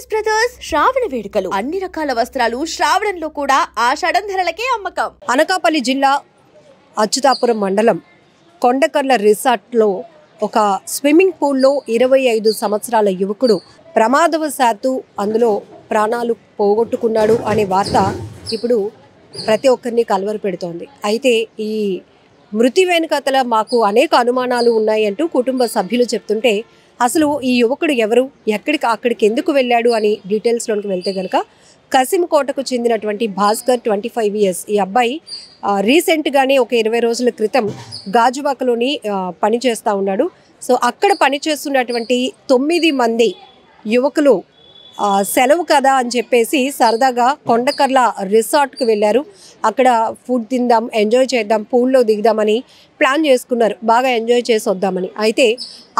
Choice brothers శ్రావణ వేడుకలు అన్ని రకాల వస్త్రాలు శ్రావణంలో కూడా ఆషాఢం ధరలకే అమ్మకం. అనకాపల్లి జిల్లా అచ్యుతాపురం మండలం కొండకర్ల రిసార్ట్లో ఒక స్విమ్మింగ్ పూల్లో 25 సంవత్సరాల యువకుడు ప్రమాదవశాత్తు అందులో ప్రాణాలు పోగొట్టుకున్నాడు అనే వార్త ఇప్పుడు ప్రతి ఒక్కరిని కలవర పెడుతోంది. అయితే ఈ మృతి వెనుకతల మాకు అనేక అనుమానాలు ఉన్నాయంటూ కుటుంబ సభ్యులు చెప్తుంటే అసలు ఈ యువకుడు ఎవరు, అక్కడికి ఎందుకు వెళ్ళాడు అని డీటెయిల్స్లోకి వెళ్తే కనుక కసింకోటకు చెందినటువంటి భాస్కర్ 25 ఇయర్స్. ఈ అబ్బాయి రీసెంట్గానే ఒక 20 రోజుల క్రితం గాజువాకలోని పని చేస్తూ ఉన్నాడు. సో అక్కడ పనిచేస్తున్నటువంటి 9 మంది యువకులు సెలవు కదా అని చెప్పేసి సరదాగా కొండకర్ల రిసార్ట్కి వెళ్ళారు. అక్కడ ఫుడ్ తిందాం, ఎంజాయ్ చేద్దాం, పూల్లో దిగుదామని ప్లాన్ చేసుకున్నారు, బాగా ఎంజాయ్ చేసి వద్దామని. అయితే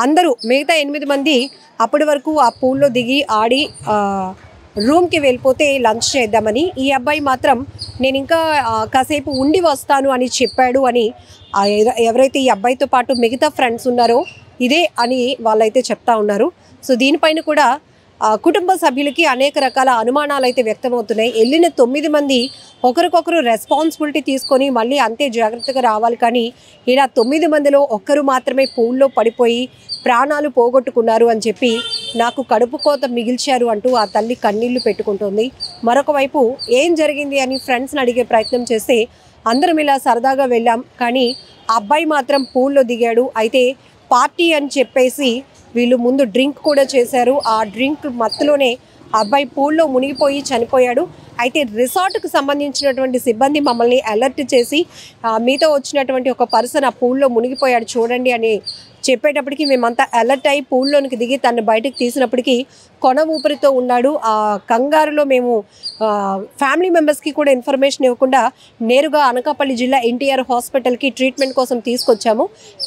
అందరూ మిగతా 8 మంది అప్పటి వరకు ఆ పూల్లో దిగి ఆడి రూమ్కి వెళ్ళిపోతే లంచ్ చేద్దామని, ఈ అబ్బాయి మాత్రం నేను ఇంకా కాసేపు ఉండి వస్తాను అని చెప్పాడు అని ఎవరైతే ఈ అబ్బాయితో పాటు మిగతా ఫ్రెండ్స్ ఉన్నారో ఇదే అని వాళ్ళైతే చెప్తా ఉన్నారు. సో దీనిపైన కూడా కుటుంబ సభ్యులకి అనేక రకాల అనుమానాలు అయితే వ్యక్తమవుతున్నాయి. వెళ్ళిన 9 మంది ఒకరికొకరు రెస్పాన్సిబిలిటీ తీసుకొని మళ్ళీ అంతే జాగ్రత్తగా రావాలి, కానీ ఇలా 9 మందిలో ఒక్కరు మాత్రమే పూల్లో పడిపోయి ప్రాణాలు పోగొట్టుకున్నారు అని చెప్పి నాకు కడుపు కోత మిగిల్చారు అంటూ ఆ తల్లి కన్నీళ్లు పెట్టుకుంటుంది. మరొక వైపు ఏం జరిగింది అని ఫ్రెండ్స్ని అడిగే ప్రయత్నం చేస్తే అందరం ఇలా సరదాగా వెళ్ళాం, కానీ ఆ అబ్బాయి మాత్రం పూల్లో దిగాడు. అయితే పార్టీ అని చెప్పేసి వీళ్ళు ముందు డ్రింక్ కూడా చేశారు. ఆ డ్రింక్ మత్తులోనే అబ్బాయి పూల్లో మునిగిపోయి చనిపోయాడు. అయితే రిసార్ట్కు సంబంధించినటువంటి సిబ్బంది మమ్మల్ని అలర్ట్ చేసి మీతో వచ్చినటువంటి ఒక పర్సన్ ఆ పూల్లో మునిగిపోయాడు చూడండి అని చెప్పేటప్పటికి మేమంతా అలర్ట్ అయ్యి పూల్లోనికి దిగి తను బయటకు తీసినప్పటికీ కొన ఊపిరితో ఉన్నాడు. ఆ కంగారులో మేము ఫ్యామిలీ మెంబర్స్కి కూడా ఇన్ఫర్మేషన్ ఇవ్వకుండా నేరుగా అనకాపల్లి జిల్లా ఎన్టీఆర్ హాస్పిటల్కి ట్రీట్మెంట్ కోసం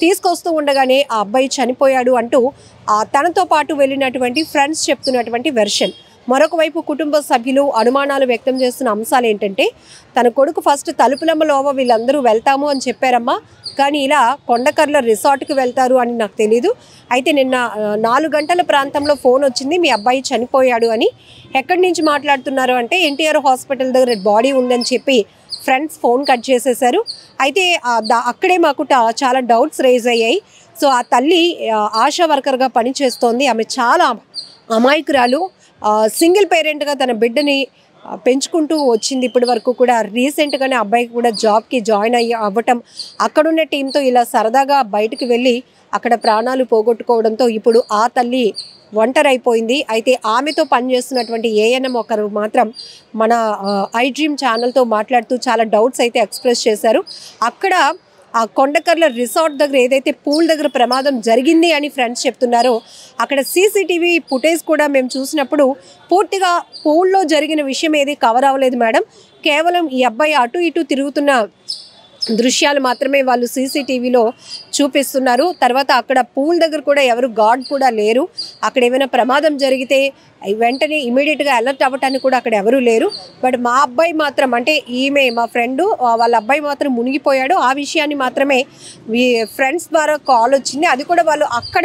తీసుకొస్తూ ఉండగానే ఆ అబ్బాయి చనిపోయాడు అంటూ తనతో పాటు వెళ్ళినటువంటి ఫ్రెండ్స్ చెప్తున్నటువంటి వెర్షన్. మరొక వైపు కుటుంబ సభ్యులు అనుమానాలు వ్యక్తం చేస్తున్న అంశాలు ఏంటంటే, తన కొడుకు ఫస్ట్ తలుపులమ్మలోవ వీళ్ళందరూ వెళ్తాము అని చెప్పారమ్మా, కానీ ఇలా కొండకర్ల రిసార్ట్కి వెళ్తారు అని నాకు తెలీదు. అయితే నిన్న 4 గంటల ప్రాంతంలో ఫోన్ వచ్చింది, మీ అబ్బాయి చనిపోయాడు అని. ఎక్కడి నుంచి మాట్లాడుతున్నారు అంటే ఎన్టీఆర్ హాస్పిటల్ దగ్గర బాడీ ఉందని చెప్పి ఫ్రెండ్స్ ఫోన్ కట్ చేసేశారు. అయితే అక్కడే మాకు చాలా డౌట్స్ రేజ్ అయ్యాయి. సో ఆ తల్లి ఆశా వర్కర్గా పనిచేస్తోంది. ఆమె చాలా అమాయకురాలు, సింగిల్ పేరెంట్గా తన బిడ్డని పెంచుకుంటూ వచ్చింది ఇప్పటి వరకు కూడా. రీసెంట్గానే అబ్బాయికి కూడా జాబ్కి జాయిన్ అవ్వటం, అక్కడున్న టీంతో ఇలా సరదాగా బయటకు వెళ్ళి అక్కడ ప్రాణాలు పోగొట్టుకోవడంతో ఇప్పుడు ఆ తల్లి ఒంటరైపోయింది. అయితే ఆమెతో పనిచేస్తున్నటువంటి ఏఎన్ఎం ఒకరు మాత్రం మన ఐ డ్రీమ్ ఛానల్తో మాట్లాడుతూ చాలా డౌట్స్ అయితే ఎక్స్ప్రెస్ చేశారు. అక్కడ ఆ కొండకర్ల రిసార్ట్ దగ్గర ఏదైతే పూల్ దగ్గర ప్రమాదం జరిగింది అని ఫ్రెండ్స్ చెప్తున్నారో అక్కడ సీసీటీవీ ఫుటేజ్ కూడా మేము చూసినప్పుడు పూర్తిగా పూల్లో జరిగిన విషయం ఏది కవర్ అవ్వలేదు మేడం. కేవలం ఈ అబ్బాయి అటు ఇటు తిరుగుతున్న దృశ్యాలు మాత్రమే వాళ్ళు సీసీటీవీలో చూపిస్తున్నారు. తర్వాత అక్కడ పూల్ దగ్గర కూడా ఎవరు గార్డ్ కూడా లేరు. అక్కడ ఏమైనా ప్రమాదం జరిగితే వెంటనే ఇమీడియట్గా అలర్ట్ అవ్వటానికి కూడా అక్కడ ఎవరూ లేరు. బట్ మా అబ్బాయి మాత్రం, అంటే ఈమె మా ఫ్రెండు వాళ్ళ అబ్బాయి మాత్రం మునిగిపోయాడు. ఆ విషయాన్ని మాత్రమే ఫ్రెండ్స్ ద్వారా కాల్ వచ్చింది. అది కూడా వాళ్ళు అక్కడ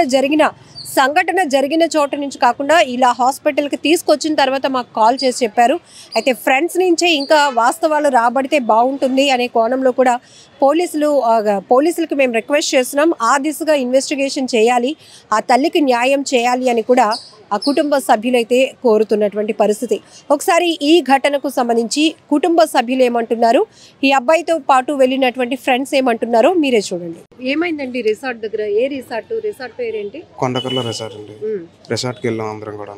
సంఘటన జరిగిన చోట నుంచి కాకుండా ఇలా హాస్పిటల్కి తీసుకొచ్చిన తర్వాత మాకు కాల్ చేసి చెప్పారు. అయితే ఫ్రెండ్స్ నుంచే ఇంకా వాస్తవాలు రాబడితే బాగుంటుంది అనే కోణంలో కూడా పోలీసులకు మేము రిక్వెస్ట్ చేస్తున్నాం. ఆ దిశగా ఇన్వెస్టిగేషన్ చేయాలి, ఆ తల్లికి న్యాయం చేయాలి అని కూడా ఆ కుటుంబ సభ్యులైతే కోరుతున్నటువంటి పరిస్థితి. ఒకసారి ఈ ఘటనకు సంబంధించి కుటుంబ సభ్యులు ఏమంటున్నారు, ఈ అబ్బాయితో పాటు వెళ్ళినటువంటి ఫ్రెండ్స్ ఏమంటున్నారో మీరే చూడండి. ఏమైందండి రిసార్ట్ దగ్గర? ఏ రిసార్ట్ పేరేంటి? కొండకర్ల రిసార్ట్ అండి. రిసార్ట్కి వెళ్ళాం అందరం కూడా.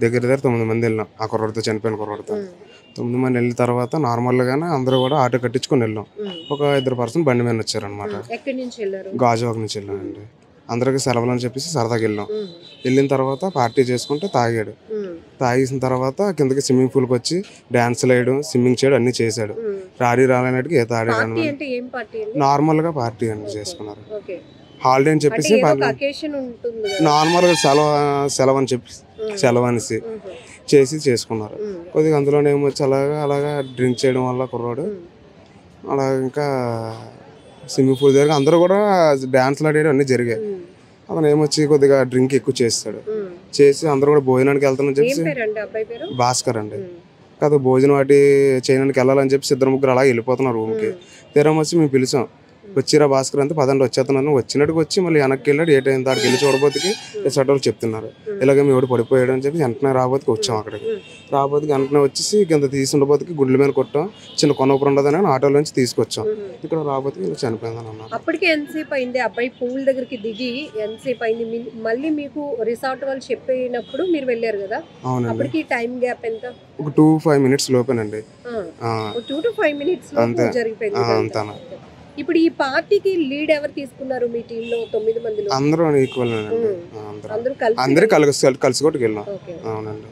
దగ్గర 9 మంది వెళ్ళాం. ఆ కుర్రాడితో చనిపోయిన కుర్రాడితో 9 మంది వెళ్ళిన తర్వాత నార్మల్గానే అందరూ కూడా ఆటో కట్టించుకొని వెళ్ళాం. ఒక 2 పర్సన్ బండి మీద వచ్చారనమాట. గాజువాక నుంచి వెళ్ళామండి. అందరికి సెలవులు అని చెప్పేసి సరదాగా వెళ్ళాం. వెళ్ళిన తర్వాత పార్టీ చేసుకుంటే తాగేసిన తర్వాత కిందకి స్విమ్మింగ్ పూల్కి వచ్చి డాన్సులు వేయడం, స్విమ్మింగ్ చేయడం అన్ని చేశాడు. రాలేనట్టుగా ఈత ఆడాడు. నార్మల్గా పార్టీ అని చేసుకున్నారు. హాలిడే అని చెప్పేసి నార్మల్గా సెలవు అని చెప్పి సెలవు అనేసి చేసుకున్నారు. కొద్దిగా అందులోనే ఏమొచ్చి అలాగా డ్రింక్ చేయడం వల్ల కుర్రాడు అలా ఇంకా స్విమ్మింగ్ పూల్ దగ్గర అందరూ కూడా డాన్స్లు ఆడేయడం అన్నీ జరిగాయి. అతను ఏమొచ్చి కొద్దిగా డ్రింక్ ఎక్కువ చేస్తాడు. చేసి అందరూ కూడా భోజనానికి వెళ్తానని చెప్పి భాస్కర్ అండి కాదు భోజనం వాటి చేయడానికి వెళ్ళాలని చెప్పి ఇద్దరు ముగ్గురు అలా వెళ్ళిపోతున్నారు రూమ్కి. తీరం వచ్చి మేము పిలిచాం, వచ్చిరా భాస్కర్ అంతా పదండి వచ్చేస్తున్నాను. వచ్చినట్టుకు వచ్చి మళ్ళీ వెనక్కి వెళ్ళాడు. ఏ టైం దానికి వెళ్ళి చూడబోతుకి రిసార్ట్ వాళ్ళు చెప్తున్నారు ఇలాగ మీ వాడు పడిపోయాడు అని చెప్పి వెంటనే రాబోతుకి వచ్చాం. అక్కడికి రాబోతుకి వెంటనే వచ్చేసి కింద తీసి ఉండబోతుకి గుండెల మీద కొట్టాం. చిన్న కొనపురం ఉండదని ఆటోలో నుంచి తీసుకొచ్చాం. ఇక్కడ రాబోతుకి ఇలా చనిపోయిందని అన్నారు. అప్పటికి ఎంతసేపు అయింది అబ్బాయి పూల్ దగ్గరికి దిగి? ఎంతసేపు అయింది? మళ్ళీ మీకు రిసార్ట్ వాళ్ళు చెప్పినప్పుడు మీరు వెళ్ళారు కదా? అవునండి. అప్పటికి టైం గ్యాప్ ఎంత? ఒక 2-5 minutes లోపేనండి. 2 to 5 minutes జరిగిపోయింది అంతా. ఇప్పుడు ఈ పార్టీకి లీడ్ ఎవరు తీసుకున్నారు మీ టీమ్ లో? 9 మందిలో అందరూ ఈక్వల్ అందరూ కలిసి కొట్టుకు వెళ్ళాం. అవునండి.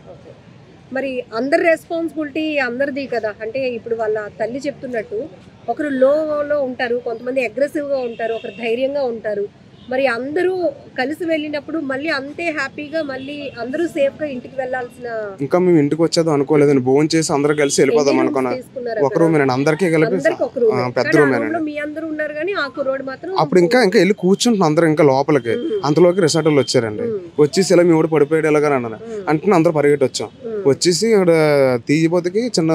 మరి అందరి రెస్పాన్సిబిలిటీ అందరిది కదా? అంటే ఇప్పుడు వాళ్ళ తల్లి చెప్తున్నట్టు ఒకరు లో ఉంటారు, కొంతమంది అగ్రెసివ్ గా ఉంటారు, ఒకరు ధైర్యంగా ఉంటారు. మరి అందరూ కలిసి వెళ్ళినప్పుడు మళ్ళీ అంతే హ్యాపీగా మళ్ళీ అందరూ సేఫ్ గా ఇంటికి వెళ్ళాల్సిన. ఇంకా మేము ఇంటికి వచ్చేదో అనుకోలేదండి. భోజనం చేసి అందరూ కలిసి వెళ్ళిపోదాం అనుకున్నా. ఒక రూమ్ అందరికీ కలిపి పెద్ద రూమ్ మీ అందరూ ఉన్నారు కానీ ఆ కుర్రోడు మాత్రం అప్పుడు ఇంకా వెళ్ళి కూర్చుంటున్నాం అందరూ ఇంకా లోపలికి. అంతలోకి రిసార్ట్ వాళ్ళు వచ్చారండి. వచ్చేసి ఇలా మేము కూడా పడిపోయాడు ఎలాగని అన్నారు. అంటే అందరూ పరిగెట్టి వచ్చాం. వచ్చేసి ఇక్కడ తీయబోతుకి చిన్న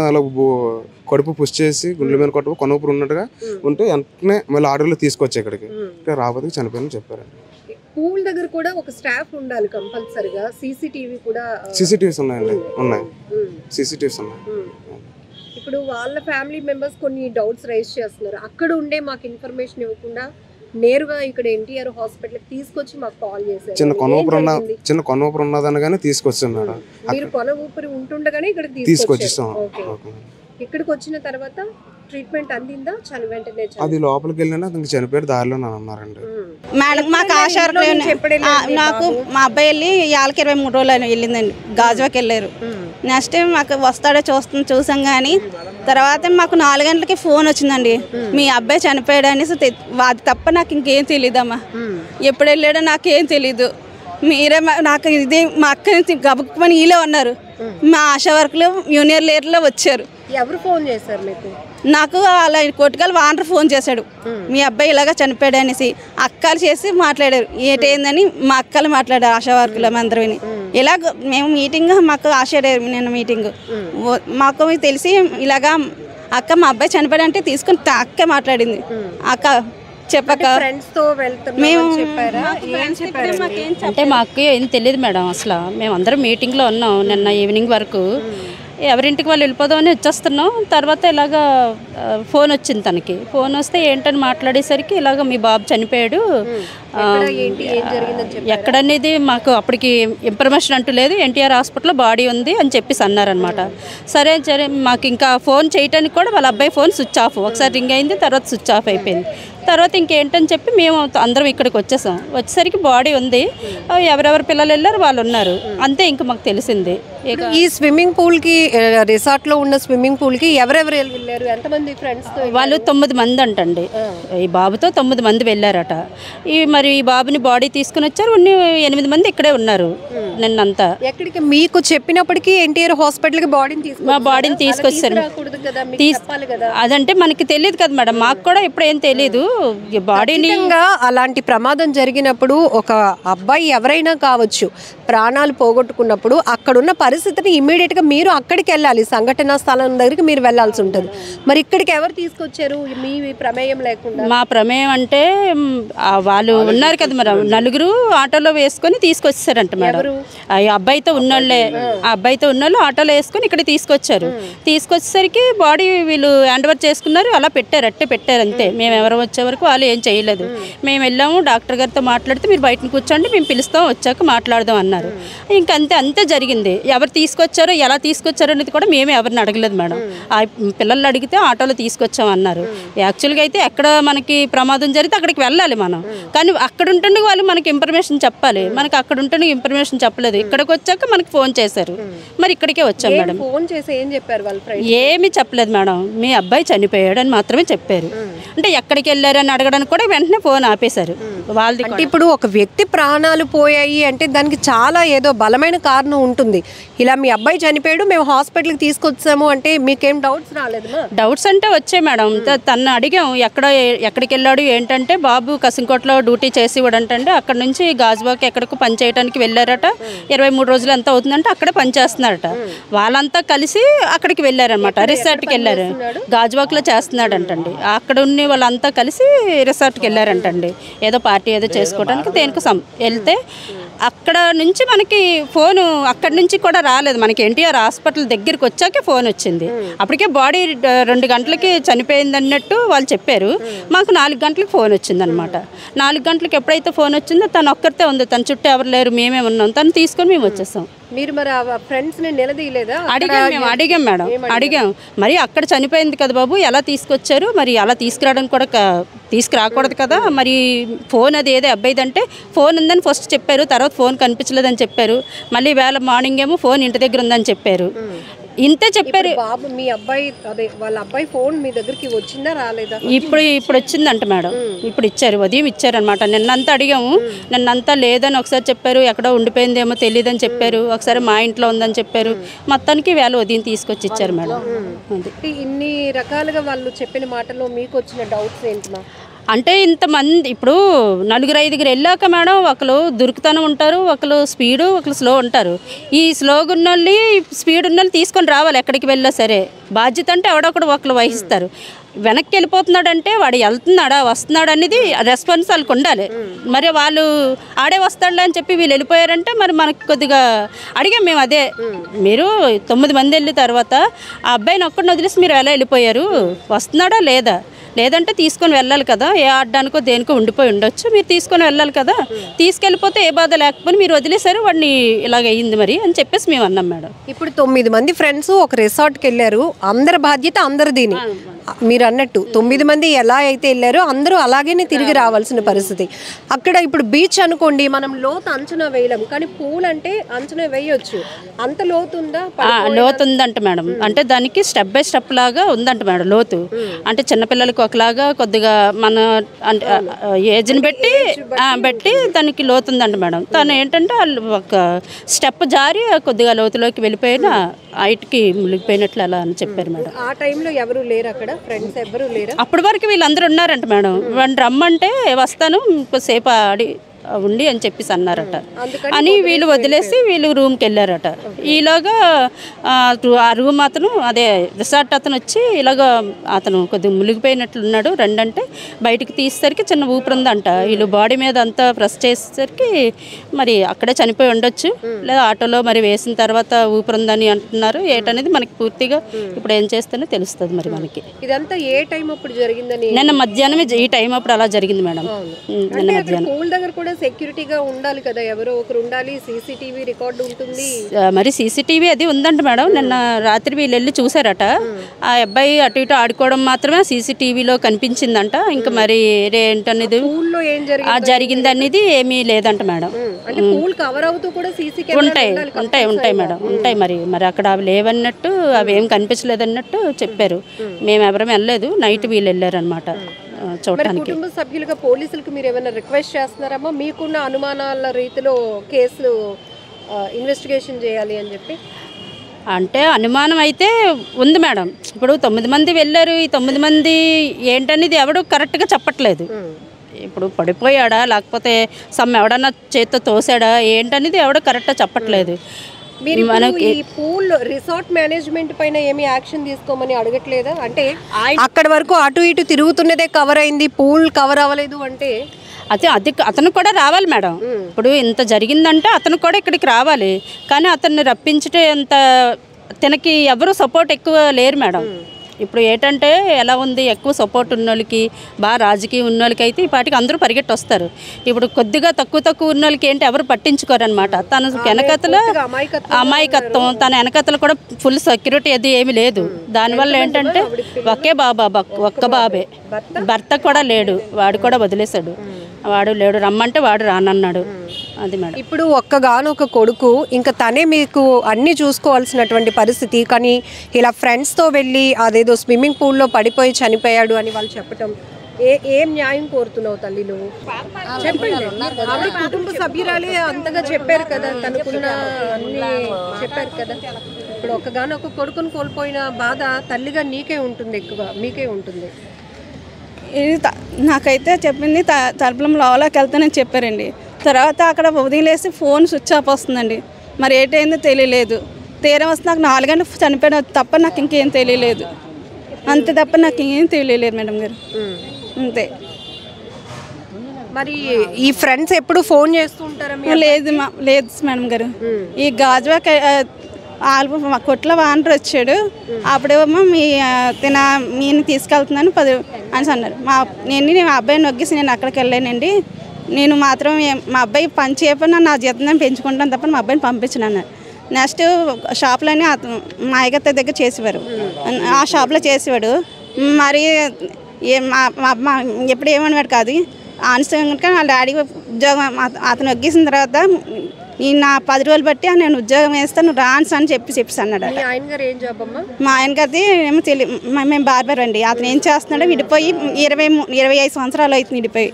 కడుపు పుష్ చేసి గుండెల మీద కొట్టు కొనూపురు ఉన్నట్టుగా ఉంటే వెంటనే మళ్ళీ ఆర్డర్లో తీసుకొచ్చి ఇక్కడికి రాబోతుకి చనిపోయిన చెప్పారండి. పూల్ దగ్గర కూడా ఒక స్టాఫ్ ఉండాలి కంపల్సరిగా. సీసీటీవీ కూడా సీసీటీవీస్ ఉన్నాయండి. ఉన్నాయి సీసీటీవీస్ ఉన్నాయి. ఇప్పుడు వాళ్ళ ఫ్యామిలీ మెంబర్స్ కొన్ని డౌట్స్ రైజ్ చేస్తున్నారు. అక్కడ ఉండే మాకు ఇన్ఫర్మేషన్ ఇవ్వకుండా నేరుగా ఇక్కడ ఎన్టీఆర్ హాస్పిటల్ తీసుకొచ్చి మాకు కాల్ చేశారు. చిన్న కొనూపురు ఉన్నదనగానే తీసుకొచ్చాం మేడం. మీరు కొన ఊపిరి ఉంటుండగానే ఇక్కడికి తీసుకొచ్చేస్తాం. ఇక్కడికి వచ్చిన తర్వాత ట్రీట్మెంట్ అందిందా? వెంటనే అది లోపలికి వెళ్ళినా అతనికి చనిపోయారు దారిలో అన్నారండి. మేడం మాకు నాకు మా అబ్బాయి వెళ్ళి 23 రోజులు వెళ్ళిందండి. గాజువాకి వెళ్ళారు. నెక్స్ట్ మాకు వస్తాడో చూసాం కానీ తర్వాత మాకు 4 గంటలకి ఫోన్ వచ్చిందండి, మీ అబ్బాయి చనిపోయాడు అనేసి. అది తప్ప నాకు ఇంకేం తెలియదమ్మా. ఎప్పుడు వెళ్ళాడో నాకేం తెలీదు. మీరే నాకు ఇది మా అక్క గబుక్కుమని ఈలో ఉన్నారు. మా ఆశా వర్కులు యూనియర్ లీడర్లో వచ్చారు. ఎవరు ఫోన్ చేశారు మీకు? నాకు అలా కొట్టుకల్ వాండర్ ఫోన్ చేశాడు, మీ అబ్బాయి ఇలాగ చనిపోయాడు అనేసి. అక్కలు చేసి మాట్లాడారు. ఏంటైందని మా అక్కలు మాట్లాడారు ఆశా వర్కులు అందరూ. ఇలాగ మేము మీటింగ్ మాకు ఆశాడారు. నిన్న మీటింగ్ మాకు తెలిసి ఇలాగా అక్క మా అబ్బాయి చనిపోయాడు అంటే తీసుకుని అక్కే మాట్లాడింది. అక్క చెప్పక మేము అంటే మాకు ఏం తెలియదు మేడం. అసలు మేము అందరం మీటింగ్లో ఉన్నాం నిన్న ఈవినింగ్ వరకు. ఎవరింటికి వాళ్ళు వెళ్ళిపోదామని వచ్చేస్తున్నాం. తర్వాత ఇలాగ ఫోన్ వచ్చింది తనకి. ఫోన్ వస్తే ఏంటని మాట్లాడేసరికి ఇలాగ మీ బాబు చనిపోయాడు ఎక్కడనేది మాకు అప్పటికి ఇన్ఫర్మేషన్ అంటూ లేదు. ఎన్టీఆర్ హాస్పిటల్లో బాడీ ఉంది అని చెప్పేసి అన్నారనమాట. సరే మాకు ఇంకా ఫోన్ చేయడానికి కూడా వాళ్ళ అబ్బాయి ఫోన్ స్విచ్ ఆఫ్. ఒకసారి రింగ్ అయింది, తర్వాత స్విచ్ ఆఫ్ అయిపోయింది. తర్వాత ఇంకేంటని చెప్పి మేము అందరం ఇక్కడికి వచ్చేసాం. వచ్చేసరికి బాడీ ఉంది, ఎవరెవరు పిల్లలు వెళ్ళారు వాళ్ళు ఉన్నారు, అంతే. ఇంకా మాకు తెలిసింది. ఈ స్విమ్మింగ్ పూల్ కి రిసార్ట్ లో ఉన్న స్విమ్మింగ్ పూల్ కి ఎవరెవరు వెళ్ళారు? ఎంతమంది ఫ్రెండ్స్? వాళ్ళు 9 మంది అంటండి. ఈ బాబుతో 9 మంది వెళ్ళారట. మరి ఈ బాబుని బాడీ తీసుకుని వచ్చారు. 8 మంది ఇక్కడే ఉన్నారు నిన్నంతా. ఎక్కడికి మీకు చెప్పినప్పటికీ ఎన్టీఆర్ హాస్పిటల్ కి మా బాడీని తీసుకొచ్చారు. అదంటే మనకి తెలియదు కదా మేడం, మాకు కూడా ఇప్పుడు ఏం తెలియదు. బాడీని అలాంటి ప్రమాదం జరిగినప్పుడు ఒక అబ్బాయి ఎవరైనా కావచ్చు ప్రాణాలు పోగొట్టుకున్నప్పుడు అక్కడున్న పరిస్థితిని ఇమ్మీడియట్ గా మీరు అక్కడికి వెళ్ళాలి. సంఘటనా స్థలం దగ్గరికి మీరు వెళ్లాల్సి ఉంటుంది. మరి ఇక్కడికి ఎవరు తీసుకొచ్చారు మీ ప్రమేయం లేకుండా? మా ప్రమేయం అంటే వాళ్ళు ఉన్నారు కదా మేడం, 4 ఆటోలో వేసుకొని తీసుకొచ్చారంట మేడం. ఆ అబ్బాయితో ఉన్నోళ్ళే, ఆ అబ్బాయితో ఉన్నోళ్ళు ఆటోలో వేసుకొని ఇక్కడ తీసుకొచ్చారు. తీసుకొచ్చేసరికి బాడీ వీళ్ళు హ్యాండ్ ఓవర్ చేసుకున్నారు. అలా పెట్టారు, అట్టే పెట్టారు అంతే. మేము ఎవరు వచ్చే వరకు వాళ్ళు ఏం చేయలేదు. మేము వెళ్ళాము, డాక్టర్ గారితో మాట్లాడితే మీరు బయటను కూర్చోండి, మేము పిలుస్తాం, వచ్చాక మాట్లాడదాం అన్నారు. ఇంకంతే, అంతే జరిగింది. ఎవరు తీసుకొచ్చారో ఎలా తీసుకొచ్చారో అనేది కూడా మేమే ఎవరిని అడగలేదు మేడం. ఆ పిల్లల్ని అడిగితే ఆటోలో తీసుకొచ్చాం అన్నారు. యాక్చువల్గా అయితే ఎక్కడ మనకి ప్రమాదం జరిగితే అక్కడికి వెళ్ళాలి మనం, కానీ అక్కడ ఉంటుండే వాళ్ళు మనకి ఇన్ఫర్మేషన్ చెప్పాలి. మనకి అక్కడ ఉంటుండే ఇన్ఫర్మేషన్ చెప్పలేదు. ఇక్కడికి వచ్చాక మనకి ఫోన్ చేశారు, మరి ఇక్కడికే వచ్చాం మేడం. ఫోన్ చేసి ఏం చెప్పారు వాళ్ళు? ఏమీ చెప్పలేదు మేడం, మీ అబ్బాయి చనిపోయాడు అని మాత్రమే చెప్పారు. అంటే ఎక్కడికి వెళ్ళారు అని అడగడానికి కూడా వెంటనే ఫోన్ ఆపేశారు వాళ్ళది. అంటే ఇప్పుడు ఒక వ్యక్తి ప్రాణాలు పోయాయి అంటే దానికి చాలా ఏదో బలమైన కారణం ఉంటుంది. ఇలా మీ అబ్బాయి చనిపోయాడు, మేము హాస్పిటల్కి తీసుకొచ్చాము అంటే మీకేం డౌట్స్ రాలేదు? డౌట్స్ అంటే వచ్చాయి మేడం. తను అడిగాం ఎక్కడికి వెళ్ళాడు ఏంటంటే, బాబు కసింకోటలో డ్యూటీ చేసి ఇవ్వడంటండి. అక్కడ నుంచి గాజువాక్ ఎక్కడికి పని చేయడానికి వెళ్ళారట. 23 రోజులు ఎంత అవుతుందంటే అక్కడే పని చేస్తున్నారట. వాళ్ళంతా కలిసి అక్కడికి వెళ్ళారనమాట, రిసార్ట్కి వెళ్ళారు. గాజువాక్లో చేస్తున్నాడంటండి. అక్కడ ఉన్న వాళ్ళంతా కలిసి రిసార్ట్కి వెళ్ళారంటండి, ఏదో పార్టీ ఏదో చేసుకోవడానికి దేనికి వెళ్తే అక్కడ నుంచి మనకి ఫోను అక్కడి నుంచి కూడా రాలేదు. మనకి ఎన్టీఆర్ హాస్పిటల్ దగ్గరికి వచ్చాకే ఫోన్ వచ్చింది. అప్పటికే బాడీ 2 గంటలకి చనిపోయింది అన్నట్టు వాళ్ళు చెప్పారు. మాకు 4 గంటలకు ఫోన్ వచ్చిందనమాట. 4 గంటలకు ఎప్పుడైతే ఫోన్ వచ్చిందో తను ఒక్కరితే ఉంది, తన చుట్టూ ఎవరు లేరు, మేమే ఉన్నాం. తను తీసుకొని మేము వచ్చేసాం. మీరు మరి ఫ్రెండ్స్ని నిలదీయలేదా? అడిగాం మేడం, అడిగాం. మరి అక్కడ చనిపోయింది కదా బాబు, ఎలా తీసుకొచ్చారు, మరి అలా తీసుకురావడం కూడా తీసుకురాకూడదు కదా, మరి ఫోన్ అది ఏదో అబ్బాయిదంటే ఫోన్ ఉందని ఫస్ట్ చెప్పారు, తర్వాత ఫోన్ కనిపించలేదని చెప్పారు. మళ్ళీ వేళ మార్నింగ్ ఏమో ఫోన్ ఇంటి దగ్గర ఉందని చెప్పారు. ఇంతే చెప్పారు. బాబు మీ అబ్బాయి అదే వాళ్ళ అబ్బాయి ఫోన్ మీ దగ్గరికి వచ్చిందా రాలేదా? ఇప్పుడు వచ్చిందంట మేడం, ఇప్పుడు ఇచ్చారు, ఉదయం ఇచ్చారనమాట. నిన్నంతా అడిగాము, నిన్నంతా లేదని ఒకసారి చెప్పారు, ఎక్కడో ఉండిపోయిందేమో తెలియదని చెప్పారు, ఒకసారి మా ఇంట్లో ఉందని చెప్పారు. మొత్తానికి వేళ ఉదయం తీసుకొచ్చి ఇచ్చారు మేడం. ఇన్ని రకాలుగా వాళ్ళు చెప్పిన మాటల్లో మీకు వచ్చిన డౌట్స్ ఏంటి? అంటే ఇంతమంది ఇప్పుడు 4-5 వెళ్ళాక మేడం, ఒకరు దురుకుతనం ఉంటారు, ఒకరు స్పీడు, ఒకరు స్లో ఉంటారు. ఈ స్లోగా ఉన్న వాళ్ళు స్పీడ్ ఉన్న వాళ్ళు తీసుకొని రావాలి ఎక్కడికి వెళ్ళా సరే. బాధ్యత అంటే ఎవడొకడు ఒకరు వహిస్తారు. వెనక్కి వెళ్ళిపోతున్నాడంటే వాడు వెళ్తున్నాడా వస్తున్నాడు అనేది రెస్పాన్స్ వాళ్ళకి ఉండాలి. మరి వాళ్ళు ఆడే వస్తాడులే అని చెప్పి వీళ్ళు వెళ్ళిపోయారంటే మరి మనకు కొద్దిగా అడిగాం మేము. అదే మీరు 9 మంది వెళ్ళిన తర్వాత ఆ అబ్బాయిని ఒక్కడిని వదిలేసి మీరు ఎలా వెళ్ళిపోయారు, వస్తున్నాడా లేదా, లేదంటే తీసుకొని వెళ్ళాలి కదా, ఏ ఆడడానికో దేనికో ఉండిపోయి ఉండొచ్చు, మీరు తీసుకొని వెళ్ళాలి కదా, తీసుకెళ్ళిపోతే ఏ బాధ లేకపోతే మీరు వదిలేశారు వాడిని ఇలాగ అయ్యింది మరి అని చెప్పేసి మేము అన్నాం మేడం. ఇప్పుడు 9 మంది ఫ్రెండ్స్ ఒక రిసార్ట్కి వెళ్ళారు, అందరి బాధ్యత అందరిదీని. మీరు అన్నట్టు 9 మంది ఎలా అయితే వెళ్ళారో అందరూ అలాగేనే తిరిగి రావాల్సిన పరిస్థితి. అక్కడ ఇప్పుడు బీచ్ అనుకోండి, మనం లోతు అంచనా వేయలేము, కానీ పూల్ అంటే అంచనా వేయొచ్చు. అంత లోతు ఉందా? లోతు ఉందంట మేడం. అంటే దానికి స్టెప్ బై స్టెప్ లాగా ఉందంట మేడం లోతు. అంటే చిన్నపిల్లలకి ఒకలాగా కొద్దిగా మన అంటే ఏజ్ని బట్టి దానికి లోతు ఉందంట మేడం. తను ఏంటంటే ఒక స్టెప్ జారి కొద్దిగా లోతులోకి వెళ్ళిపోయిన హైట్కి మునిగిపోయినట్లు అలా అని చెప్పారు మేడం. ఆ టైంలో ఎవరు లేరు అక్కడ, ఫ్రెండ్స్ ఎవరు లేరు. అప్పటి వరకు వీళ్ళందరూ ఉన్నారంట మేడం. వాడిని రమ్మంటే వస్తాను సేపు ఆడి ఉండి అని చెప్పేసి అన్నారట. అని వీళ్ళు వదిలేసి వీళ్ళు రూమ్కి వెళ్ళారట. ఈలాగా ఆ రూమ్ అతను అదే రిసార్ట్ అతను వచ్చి ఇలాగ అతను కొద్దిగా మునిగిపోయినట్లున్నాడు, రెండంటే బయటికి తీసేసరికి చిన్న ఊపిరి ఉందంట. వీళ్ళు బాడీ మీద అంతా ప్రెస్ చేసేసరికి మరి అక్కడే చనిపోయి ఉండొచ్చు, లేదా ఆటోలో మరి వేసిన తర్వాత ఊపిరి ఉందని అంటున్నారు. ఏటనేది మనకి పూర్తిగా ఇప్పుడు ఏం చేస్తేనే తెలుస్తుంది మరి మనకి. ఇదంతా ఏ టైం అప్పుడు జరిగిందని? నిన్న మధ్యాహ్నమే ఈ టైం అప్పుడు అలా జరిగింది మేడం. నిన్న మధ్యాహ్నం సెక్యూరిటీగా ఉండాలి కదా, ఎవరో ఒకరు ఉండాలి, సీసీటీవీ రికార్డు ఉంటుంది. మరి సీసీటీవీ అది ఉందంట మేడం. నిన్న రాత్రి వీళ్ళు వెళ్ళి చూసారట. ఆ అబ్బాయి అటు ఇటు ఆడుకోవడం మాత్రమే సీసీటీవీలో కనిపించిందంట. ఇంకా మరి ఏంటనేది జరిగింది అనేది ఏమీ లేదంట మేడం. ఉంటాయి మేడం, ఉంటాయి. మరి అక్కడ అవి లేవన్నట్టు, అవి ఏం కనిపించలేదన్నట్టు చెప్పారు. మేము ఎవరం వెళ్ళలేదు, నైట్ వీళ్ళు వెళ్ళారనమాట చూడటానికి. కుటుంబ సభ్యులుగా పోలీసులకు మీరు ఏమైనా రిక్వెస్ట్ చేస్తున్నారమ్మా, మీకున్న అనుమానాల రీతిలో కేసులు ఇన్వెస్టిగేషన్ చేయాలి అని చెప్పి? అంటే అనుమానం అయితే ఉంది మేడం. ఇప్పుడు 9 మంది వెళ్ళారు, ఈ 9 మంది ఏంటనేది ఎవడు కరెక్ట్గా చెప్పట్లేదు. ఇప్పుడు పడిపోయాడా లేకపోతే ఎవడన్నా చేత్తో తోసాడా ఏంటనేది ఎవడో కరెక్ట్గా చెప్పట్లేదు. మనకి పూల్ రిసార్ట్ మేనేజ్మెంట్ పైన ఏమి యాక్షన్ తీసుకోమని అడగట్లేదా? అంటే అక్కడ వరకు అటు ఇటు తిరుగుతున్నదే కవర్ అయింది, పూల్ కవర్ అవ్వలేదు అంటే అతను కూడా రావాలి మేడం. ఇప్పుడు ఇంత జరిగిందంటే అతను కూడా ఇక్కడికి రావాలి, కానీ అతన్ని రప్పించటే అంత తనకి ఎవరు సపోర్ట్ ఎక్కువ లేరు మేడం. ఇప్పుడు ఏంటంటే ఎలా ఉంది, ఎక్కువ సపోర్ట్ ఉన్న వాళ్ళకి, బాగా రాజకీయం ఉన్న వాళ్ళకి అయితే ఈ పాటికి అందరూ పరిగెట్టి వస్తారు. ఇప్పుడు కొద్దిగా తక్కువ ఉన్న వాళ్ళకి ఏంటి ఎవరు పట్టించుకోరు అనమాట. తన వెనకతల అమాయకత్వం, తన వెనకతలు కూడా ఫుల్ సెక్యూరిటీ అది ఏమి లేదు. దానివల్ల ఏంటంటే ఒక్క బాబే, భర్త కూడా లేడు, వాడు కూడా వదిలేశాడు. వాడు లేడు, రమ్మంటే వాడు రానన్నాడు. అది మేడం. ఇప్పుడు ఒక్కగానొక కొడుకు, ఇంకా తనే మీకు అన్నీ చూసుకోవాల్సినటువంటి పరిస్థితి, కానీ ఇలా ఫ్రెండ్స్తో వెళ్ళి అదేదో స్విమ్మింగ్ పూల్లో పడిపోయి చనిపోయాడు అని వాళ్ళు చెప్పటం, ఏం న్యాయం కోరుతున్నావు తల్లి నువ్వు? చెప్పండి. ఆవిడ కుటుంబ సభ్యురాలే అంతగా చెప్పారు కదా, తనకున్న అన్ని చెప్పారు కదా. ఇప్పుడు ఒక్కగానొక కొడుకును కోల్పోయిన బాధ తల్లిగా నీకే ఉంటుంది, ఎక్కువ మీకే ఉంటుంది. ఇది నాకైతే చెప్పింది తలుపులం లోపలికి వెళ్తానని చెప్పారండి. తర్వాత అక్కడ వదిలేసి ఫోన్ స్విచ్ ఆఫ్ వస్తుందండి. మరి ఏటైందో తెలియలేదు. తీరం వస్తే నాకు 4 గంటలు చనిపోయిన తప్ప నాకు ఇంకేం తెలియలేదు. అంతే తప్ప నాకు ఇంకేం తెలియలేదు మేడం గారు. అంతే. మరి ఈ ఫ్రెండ్స్ ఎప్పుడు ఫోన్ చేస్తూ ఉంటారా? లేదు మేడం గారు. ఈ గాజువాక మా కొట్లో వానర్ వచ్చాడు. అప్పుడేమో మీని తీసుకెళ్తున్నాను 10 అని అన్నారు. నేను మా అబ్బాయిని నొగ్గేసి నేను అక్కడికి వెళ్ళానండి. నేను మాత్రం మా అబ్బాయి పని చేయకపోయినా నా జీతం పెంచుకుంటాను తప్ప మా అబ్బాయిని పంపించను అన్నారు. నెక్స్ట్ షాప్లోనే మా అయ్యగారి దగ్గర చేసేవారు. ఆ షాప్లో చేసేవాడు. మరి మా అమ్మ ఎప్పుడు ఏమనేవాడు కాదు. ఆనుసంగా వాళ్ళ డాడీ ఉద్యోగం అతను వగ్గేసిన తర్వాత నా 10 రోజులు బట్టి నేను ఉద్యోగం వేస్తాను రాన్స్ అని చెప్పేసి అన్నాడు. మా ఆయనకది ఏమో తెలియదు. మేము బార్బర్ అండి. అతను ఏం చేస్తున్నాడో విడిపోయి 25 సంవత్సరాలు అవుతుంది విడిపోయి.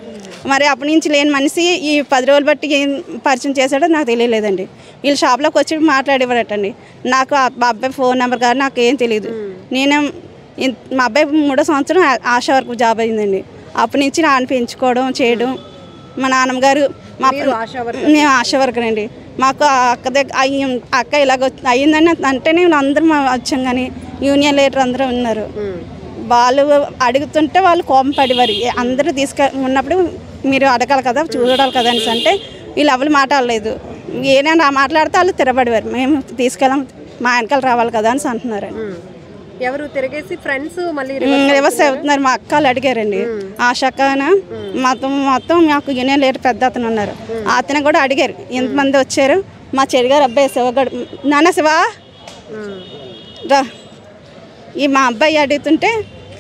మరి అప్పటి నుంచి లేని మనిషి ఈ 10 రోజులు బట్టి ఏం పరిచయం చేశాడో నాకు తెలియలేదండి. వీళ్ళు షాప్లోకి వచ్చి మాట్లాడేవాడటండి. నాకు మా అబ్బాయి ఫోన్ నెంబర్ కాదు నాకు ఏం తెలియదు. నేను మా అబ్బాయి 3వ సంవత్సరం ఆశా వర్క్ జాబ్ అయిందండి. అప్పటి నుంచి నాన్న పెంచుకోవడం చేయడం. మా నాన్నగారు నేను ఆశా వర్కర్ అండి. మాకు అక్క దగ్గర అక్క ఇలాగ అయ్యిందని అంటేనే అందరం వచ్చాం. కానీ యూనియన్ లీడర్ అందరూ ఉన్నారు. వాళ్ళు అడుగుతుంటే వాళ్ళు కోపం పడేవారు. అందరూ ఉన్నప్పుడు మీరు అడగాలి కదా చూడాలి కదా అనేసి అంటే వీళ్ళు ఎవరు మాట్లాడలేదు. ఏదైనా మాట్లాడితే వాళ్ళు తిరబడేవారు. మేము తీసుకెళ్ళాం మా వెనకాల రావాలి కదా అని అంటున్నారు. ఎవరు తిరిగేసి ఫ్రెండ్స్ మళ్ళీ రివర్స్ అవుతున్నారు. మా అక్కలు అడిగారండి. ఆ షక్కన మొత్తం మాకు యూనియన్ లీడర్ పెద్ద అతను ఉన్నారు. అతను కూడా అడిగారు ఎంతమంది వచ్చారు. మా చెడిగారు అబ్బాయి శివగడు నాన్న శివ రా మా అబ్బాయి అడుగుతుంటే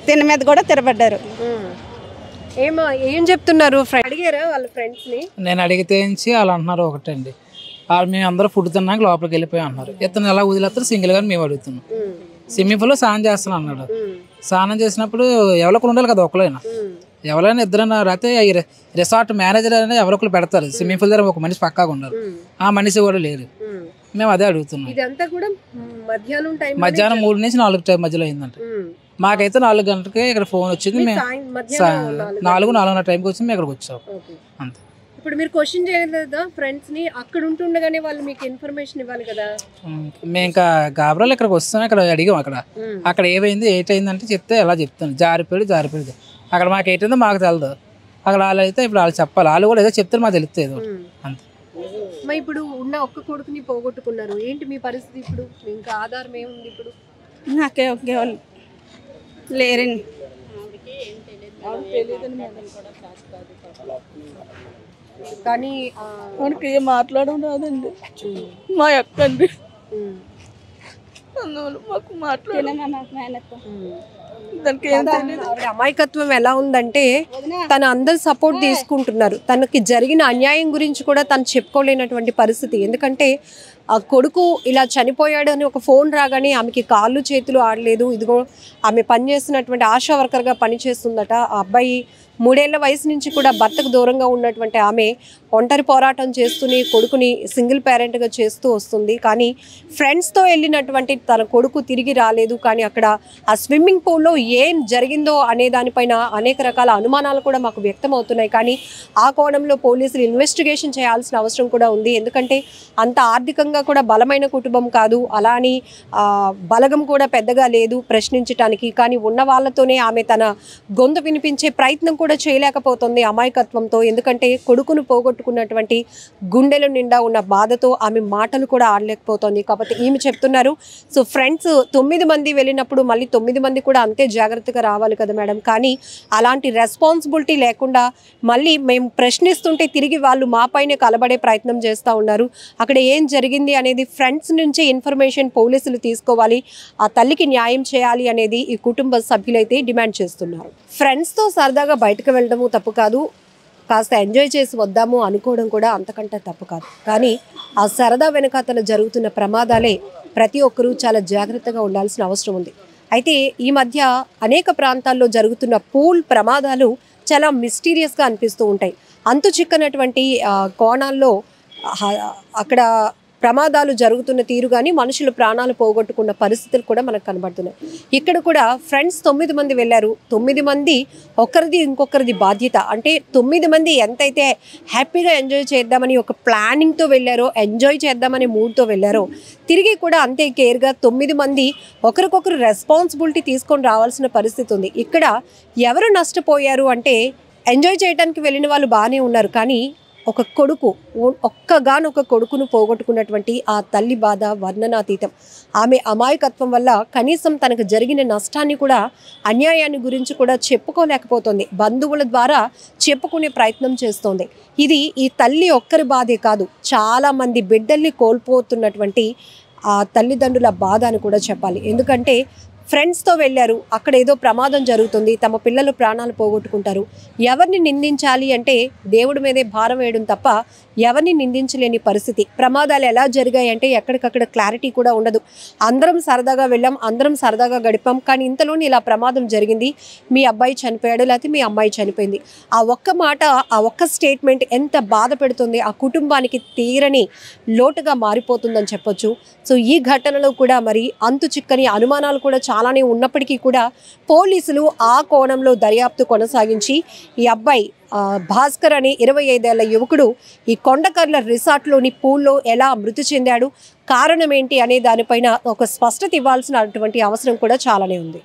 తిన్న మీద కూడా తిరబడ్డారు. ఏం చెప్తున్నారు? అడిగారా వాళ్ళ ఫ్రెండ్స్ని? నేను అడిగితే వాళ్ళు అంటున్నారు ఒకటండి, మేము అందరూ ఫుడ్ తిన్నాక లోపలికి వెళ్ళిపోయి అంటున్నారు. ఇతను ఎలా వదిలేస్తారు సింగిల్గా మేము అడుగుతున్నాం. స్విమ్మింగ్ పూల్లో స్నానం చేస్తాను అన్నాడు. స్నానం చేసినప్పుడు ఎవరికి ఉండాలి కదా ఒకరైనా, ఎవరైనా ఇద్దరైనా రాతే రిసార్ట్ మేనేజర్ అయినా ఎవరొకరు పెడతారు. స్విమ్మింగ్ పూల్ దగ్గర ఒక మనిషి పక్కాగా ఉన్నారు. ఆ మనిషి కూడా లేరు. మేము అదే అడుగుతున్నాం. మధ్యాహ్నం 3 నుంచి 4 టైం మధ్యలో అయిందంట. మాకైతే 4 గంటలకి ఇక్కడ ఫోన్ వచ్చింది. మేము 4:30 టైంకి వచ్చి మేము ఇక్కడికి వచ్చాం అంతే. ఇప్పుడు మీరు క్వశ్చన్ చేయలేదా ఫ్రెండ్స్ ని? అక్కడ ఉంటుండగానే వాళ్ళు మీకు ఇన్ఫర్మేషన్ ఇవ్వాలి కదా. మేము ఇంకా గాబరాలు ఇక్కడికి వస్తాం. ఇక్కడ అడిగాం అక్కడ ఏమైంది ఏటైంది అంటే చెప్తే ఎలా చెప్తాను. జారిపోయాడు అక్కడ మాకు ఏంటందో మాకు తెలదు. అక్కడ వాళ్ళు అయితే ఇప్పుడు వాళ్ళు చెప్పాలి. వాళ్ళు కూడా ఏదో చెప్తారు మాకు తెలుస్తుంది ఏదో అంతే. ఇప్పుడు ఉన్న ఒక్క కొడుకుని పోగొట్టుకున్నారు. ఏంటి మీ పరిస్థితి ఇప్పుడు? ఇంకా ఆధారం ఏముంది ఇప్పుడు? నాకే ఒకే వాళ్ళు లేరండి. కానీ మనకి ఏం మాట్లాడడం రాదండి. మా అక్క అండి అందువల్ల మాకు ఆవిడ అమాయకత్వం ఎలా ఉందంటే తన అందరు సపోర్ట్ తీసుకుంటున్నారు. తనకి జరిగిన అన్యాయం గురించి కూడా తను చెప్పుకోలేనటువంటి పరిస్థితి. ఎందుకంటే ఆ కొడుకు ఇలా చనిపోయాడు అని ఒక ఫోన్ రాగానే ఆమెకి కాళ్ళు చేతులు ఆడలేదు. ఇదిగో ఆమె పనిచేస్తున్నటువంటి ఆశా వర్కర్గా పనిచేస్తుందట. ఆ అబ్బాయి 3 ఏళ్ల వయసు నుంచి కూడా భర్తకు దూరంగా ఉన్నటువంటి ఆమె ఒంటరి పోరాటం చేస్తూనే కొడుకుని సింగిల్ పేరెంట్గా చేస్తూ వస్తుంది. కానీ ఫ్రెండ్స్తో వెళ్ళినటువంటి తన కొడుకు తిరిగి రాలేదు. కానీ అక్కడ ఆ స్విమ్మింగ్ పూల్లో ఏం జరిగిందో అనే దానిపైన అనేక రకాల అనుమానాలు కూడా మాకు వ్యక్తం అవుతున్నాయి. కానీ ఆ కోణంలో పోలీసులు ఇన్వెస్టిగేషన్ చేయాల్సిన అవసరం కూడా ఉంది. ఎందుకంటే అంత ఆర్థికంగా కూడా బలమైన కుటుంబం కాదు. అలా అని బలగం కూడా పెద్దగా లేదు ప్రశ్నించడానికి. కానీ ఉన్న వాళ్ళతోనే ఆమె తన గొంతు వినిపించే ప్రయత్నం కూడా చేయలేకపోతుంది అమాయకత్వంతో. ఎందుకంటే కొడుకును పోగొట్టుకున్నటువంటి గుండెల నిండా ఉన్న బాధతో ఆమె మాటలు కూడా ఆడలేకపోతుంది. కాబట్టి ఈమె చెప్తున్నారు, సో ఫ్రెండ్స్ 9 మంది వెళ్ళినప్పుడు మళ్ళీ 9 మంది కూడా అంతే జాగ్రత్తగా రావాలి కదా మేడం. కానీ అలాంటి రెస్పాన్సిబిలిటీ లేకుండా మళ్ళీ మేము ప్రశ్నిస్తుంటే తిరిగి వాళ్ళు మా పైనే కలబడే ప్రయత్నం చేస్తూ ఉన్నారు. అక్కడ ఏం జరిగింది అనేది ఫ్రెండ్స్ నుంచి ఇన్ఫర్మేషన్ పోలీసులు తీసుకోవాలి. ఆ తల్లికి న్యాయం చేయాలి అనేది ఈ కుటుంబ సభ్యులైతే డిమాండ్ చేస్తున్నారు. ఫ్రెండ్స్తో సరదాగా బయటకు వెళ్ళడము తప్పు కాదు, కాస్త ఎంజాయ్ చేసి వద్దాము అనుకోవడం కూడా అంతకంటే తప్పు కాదు. కానీ ఆ సరదా వెనకాతల జరుగుతున్న ప్రమాదాలే ప్రతి ఒక్కరూ చాలా జాగ్రత్తగా ఉండాల్సిన అవసరం ఉంది. అయితే ఈ మధ్య అనేక ప్రాంతాల్లో జరుగుతున్న పూల్ ప్రమాదాలు చాలా మిస్టీరియస్గా అనిపిస్తూ ఉంటాయి. అంతు చిక్కనటువంటి కోణాల్లో అక్కడ ప్రమాదాలు జరుగుతున్న తీరు కానీ మనుషులు ప్రాణాలు పోగొట్టుకున్న పరిస్థితులు కూడా మనకు కనబడుతున్నాయి. ఇక్కడ కూడా ఫ్రెండ్స్ 9 మంది వెళ్ళారు. 9 మంది ఒకరిది ఇంకొకరిది బాధ్యత. అంటే 9 మంది ఎంతైతే హ్యాపీగా ఎంజాయ్ చేద్దామని ఒక ప్లానింగ్తో వెళ్ళారో, ఎంజాయ్ చేద్దామని మూడ్తో వెళ్ళారో, తిరిగి కూడా అంతే కేర్గా 9 మంది ఒకరికొకరు రెస్పాన్సిబిలిటీ తీసుకొని రావాల్సిన పరిస్థితి ఉంది. ఇక్కడ ఎవరు నష్టపోయారు అంటే ఎంజాయ్ చేయడానికి వెళ్ళిన వాళ్ళు బాగానే ఉన్నారు, కానీ ఒక కొడుకు, ఒక్కగానొక కొడుకును పోగొట్టుకున్నటువంటి ఆ తల్లి బాధ వర్ణనాతీతం. ఆమె అమాయకత్వం వల్ల కనీసం తనకు జరిగిన నష్టాన్ని కూడా, అన్యాయాన్ని గురించి కూడా చెప్పుకోలేకపోతుంది. బంధువుల ద్వారా చెప్పుకునే ప్రయత్నం చేస్తోంది. ఇది ఈ తల్లి ఒక్కరి బాధే కాదు, చాలామంది బిడ్డల్ని కోల్పోతున్నటువంటి ఆ తల్లిదండ్రుల బాధ అని కూడా చెప్పాలి. ఎందుకంటే ఫ్రెండ్స్తో వెళ్ళారు, అక్కడ ఏదో ప్రమాదం జరుగుతుంది, తమ పిల్లలు ప్రాణాలు పోగొట్టుకుంటారు. ఎవరిని నిందించాలి అంటే దేవుడి మీదే భారం వేయడం తప్ప ఎవరిని నిందించలేని పరిస్థితి. ప్రమాదాలు ఎలా జరిగాయి అంటే ఎక్కడికక్కడ క్లారిటీ కూడా ఉండదు. అందరం సరదాగా వెళ్ళాం, అందరం సరదాగా గడిపాం, కానీ ఇంతలోనే ఇలా ప్రమాదం జరిగింది, మీ అబ్బాయి చనిపోయాడు, లేకపోతే మీ అమ్మాయి చనిపోయింది. ఆ ఒక్క మాట, ఆ ఒక్క స్టేట్మెంట్ ఎంత బాధ పెడుతుంది, ఆ కుటుంబానికి తీరని లోటుగా మారిపోతుందని చెప్పొచ్చు. సో ఈ ఘటనలో కూడా మరి అంతు చిక్కని అనుమానాలు కూడా చాలానే ఉన్నప్పటికీ కూడా పోలీసులు ఆ కోణంలో దర్యాప్తు కొనసాగించి ఈ అబ్బాయి భాస్కర్ అనే 25 ఏళ్ల యువకుడు ఈ కొండకర్ల రిసార్ట్లోని పూల్లో ఎలా మృతి చెందాడు, కారణం ఏంటి అనే దానిపైన ఒక స్పష్టత ఇవ్వాల్సినటువంటి అవసరం కూడా చాలానే ఉంది.